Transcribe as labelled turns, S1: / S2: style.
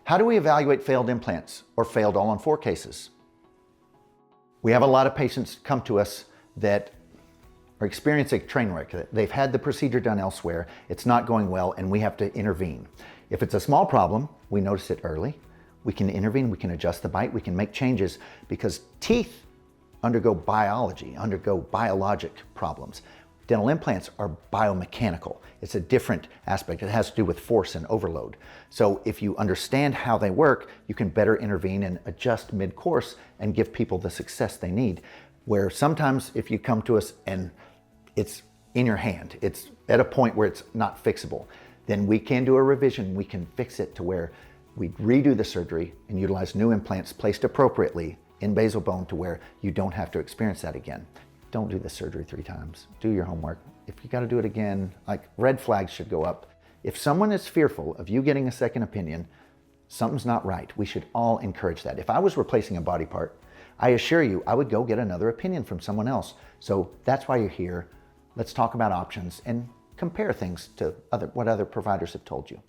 S1: How do we evaluate failed implants or failed all-on-4 cases? We have a lot of patients come to us that are experiencing a train wreck. They've had the procedure done elsewhere, it's not going well, and we have to intervene. If it's a small problem, we notice it early. We can intervene, we can adjust the bite, we can make changes because teeth undergo biologic problems. Dental implants are biomechanical. It's a different aspect. It has to do with force and overload. So if you understand how they work, you can better intervene and adjust mid-course and give people the success they need. Where sometimes if you come to us and it's in your hand, it's at a point where it's not fixable, then we can do a revision. We can fix it to where we redo the surgery and utilize new implants placed appropriately in basal bone to where you don't have to experience that again. Don't do the surgery 3 times. Do your homework. If you got to do it again, like, red flags should go up. If someone is fearful of you getting a second opinion, something's not right. We should all encourage that. If I was replacing a body part, I assure you, I would go get another opinion from someone else. So that's why you're here. Let's talk about options and compare things to what other providers have told you.